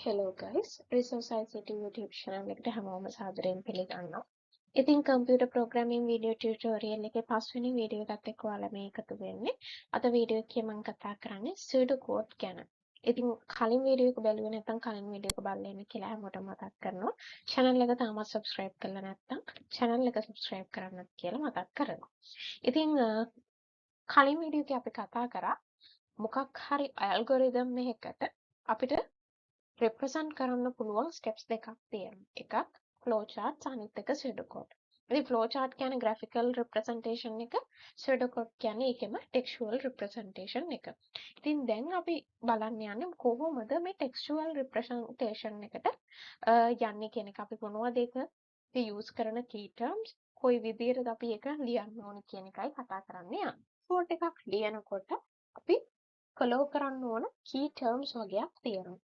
Hello guys, ResourceICT YouTube channel එකට හැමෝම සාදරයෙන් පිළිගන්නවා. ඉතින් computer programming video tutorial එකේ පස්වෙනි වීඩියෝ එකත් එක්ක ඔයාලා මේ එකතු වෙන්නේ. අද වීඩියෝ එකේ මම කතා කරන්නේ pseudocode ගැන. ඉතින් කලින් වීඩියෝ එක බැලුවේ නැත්නම් කලින් වීඩියෝ එක බලලා ඉන්න කියලා හැමෝටම මතක් කරනවා. channel එක තාමත් subscribe කරලා නැත්නම් channel එක subscribe කරන්නත් කියලා මතක් කරනවා. ඉතින් කලින් වීඩියෝ එකේ අපි කතා කරා මොකක් හරි algorithm එකකට අපිට represent කරන්න පුළුවන් steps දෙකක් තියෙනවා. එකක් flowchart අනිත් එක pseudocode. ඉතින් flowchart කියන්නේ graphical representation එක, pseudocode කියන්නේ ඒකෙම textual representation එක. ඉතින් දැන් අපි බලන්න යන්නේ කොහොමද මේ textual representation එකට යන්නේ කියන එක. අපි මොනවද ඒක use කරන key terms, කොයි විදිහටද අපි ඒක ලියන්න ඕන කියන එකයි කතා කරන්න යන්නේ. code එකක් ලියනකොට අපි follow කරන්න ඕන key terms වගේක් තියෙනවා.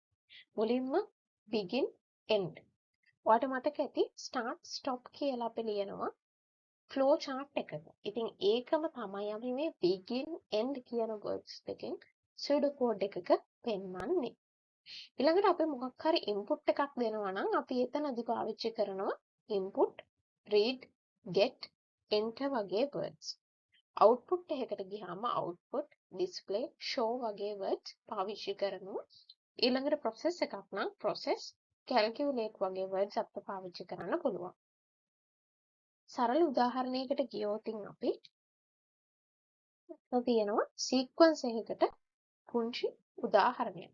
මුලින්ම begin end. ඔයාලට මතක ඇති start stop කියලා අපි ලියනවා flow chart එකක. ඉතින් ඒකම තමයි අපි මේ begin end කියන words දෙකෙන් pseudocode එකක පෙන්වන්නේ. ඊළඟට අපි මොකක් හරි input එකක් දෙනවා නම් අපි එතනදී පාවිච්චි කරනවා input, read, get, enter වගේ words. output එකකට ගියාම output, display, show වගේ words පාවිච්චි කරනවා. ඊළඟට process එකක් නම් process, calculate වගේ words අපිට පාවිච්චි කරන්න පුළුවන්. සරල උදාහරණයකට ගියොත් අපි තියෙනවා sequence එකකට පුංචි උදාහරණයක්.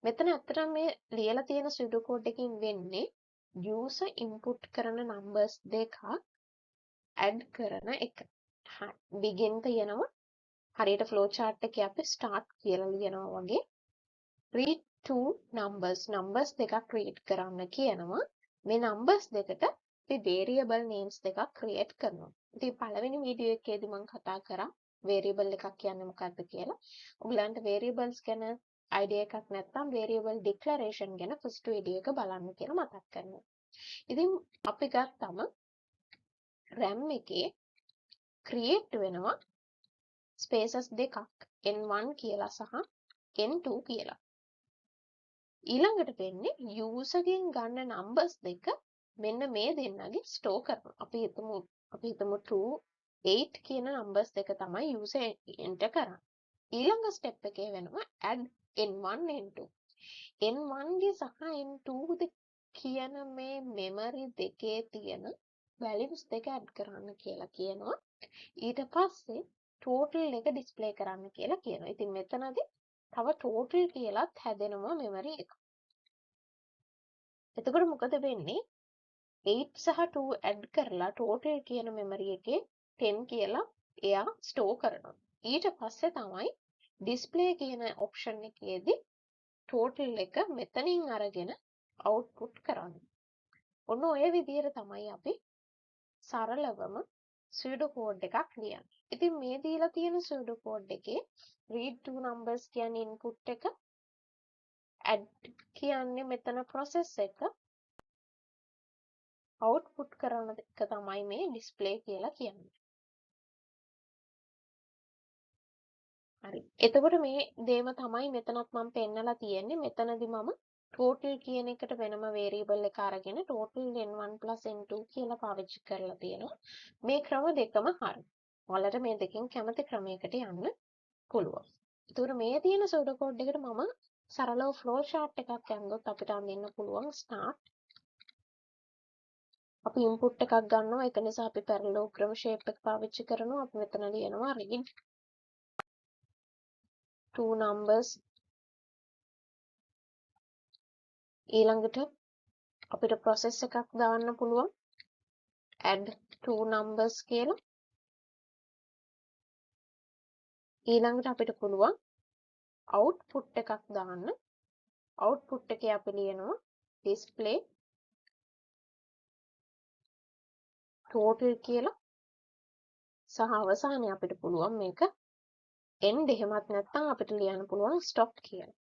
මෙතන ඇත්තටම මේ ලියලා තියෙන pseudocode එකකින් වෙන්නේ user input කරන numbers දෙකක් add කරන එක. begin තියෙනවා හරියට flow chart එකේ අපි start කියලා ලියනවා වගේ. read two numbers දෙකක් create කරන්න කියනවා. මේ numbers දෙකට අපි variable names දෙකක් create කරනවා. ඉතින් පළවෙනි වීඩියෝ එකේදී මම කතා කරා variable එකක් කියන්නේ මොකක්ද කියලා. ඔයගලන්ට variables ගැන idea එකක් නැත්නම් variable declaration ගැන first video එක බලන්න කියලා මතක් කරනවා. ඉතින් අපි ගත්තම RAM එකේ create වෙනවා spaces දෙකක් n1 කියලා සහ n2 කියලා. ඊළඟට වෙන්නේ user ගෙන් ගන්න numbers දෙක මෙන්න මේ දෙන්නගේ store කරනවා. අපි හිතමු 2 8 කියන numbers දෙක තමයි user enter කරන්නේ. ඊළඟ step එකේ වෙනවා add n1 n2. n1 ගේ සහ n2 කියන මේ memory දෙකේ තියෙන values දෙක add කරන්න කියලා කියනවා. ඊට පස්සේ total එක display කරන්න කියලා කියනවා. ඉතින් මෙතනදී තව total කියලාත් හැදෙනවා memory එක. එතකොට මොකද වෙන්නේ 8 සහ 2 add කරලා total කියන memory එකේ 10 කියලා එයා store කරනවා. ඊට පස්සේ තමයි display කියන option එකේදී total එක මෙතනින් අරගෙන output කරන්නේ. ඔන්න ඔය විදිහට තමයි අපි සරලවම pseudocode එකක් ලියන්නේ. ඉතින් මේ දීලා තියෙන pseudocode එකේ read two numbers කියන්නේ input එක, add කියන්නේ මෙතන process එක, output කරන එක තමයි මේ display කියලා කියන්නේ. හරි. එතකොට මේ දේම තමයි මෙතනත් මම පෙන්නලා තියෙන්නේ. මෙතනදී මම total කියන එකට වෙනම variable එක අරගෙන total n1 n2 කියලා පාවිච්චි කරලා තියෙනවා. මේ ක්‍රම දෙකම හරි. ඔයාලට මේ දෙකෙන් කැමති ක්‍රමයකට යන්න පුළුවන්. එතකොට මේ තියෙන pseudocode එකට මම සරලව flow chart එකක් ගන්නොත් අපිට අඳින්න පුළුවන් start. අපි input එකක් ගන්නවා. ඒක නිසා අපි parallelogram shape එක පාවිච්චි කරනවා. අපි මෙතන ලියනවා read two numbers. ඊළඟට අපිට process එකක් දාන්න පුළුවන් add two numbers කියලා. ඊළඟට අපිට පුළුවන් output එකක් දාන්න. output එකේ අපි ලියනවා display total කියලා. සහ අවසානයේ අපිට පුළුවන් මේක end එහෙමත් නැත්නම් අපිට ලියන්න පුළුවන් stop කියලා.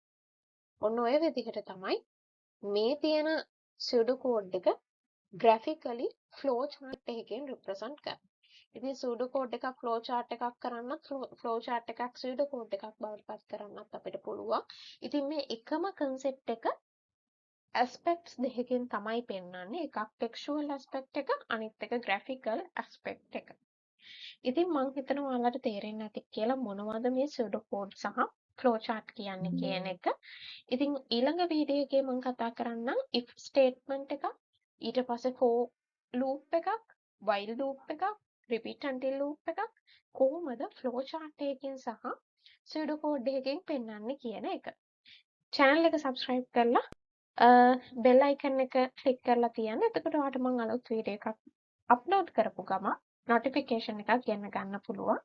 ඔන්න ඔය විදිහට තමයි මේ තියෙන pseudocode එක graphically flowchart එකකින් represent කරන්නේ. ඉතින් pseudocode එකක් flowchart එකක් කරන්නත් flowchart එකක් pseudocode එකක් බවට පත් කරන්නත් අපිට පුළුවන්. ඉතින් මේ එකම concept එක aspects දෙකකින් තමයි පෙන්වන්නේ. එකක් textual aspect එක, අනිත් එක graphical aspect එක. ඉතින් මං හිතනවා ඔයාලට තේරෙන්නේ නැති කියලා මොනවද මේ pseudocode සහ flowchart කියන්නේ කියන එක. ඉතින් ඊළඟ වීඩියෝ එකේ මම කතා කරන්නම් if statement එකක්, ඊට පස්සේ for loop එකක්, while loop එකක්, repeat until loop එකක් කොහොමද flowchart එකකින් සහ pseudocode එකකින් පෙන්වන්නේ කියන එක. channel එක subscribe කරලා bell icon එක click කරලා තියන්න. එතකොට ඔයාලට මම අලුත් වීඩියෝ එකක් upload කරපු ගමන් notification එකක් ගෙන්න ගන්න පුළුවන්.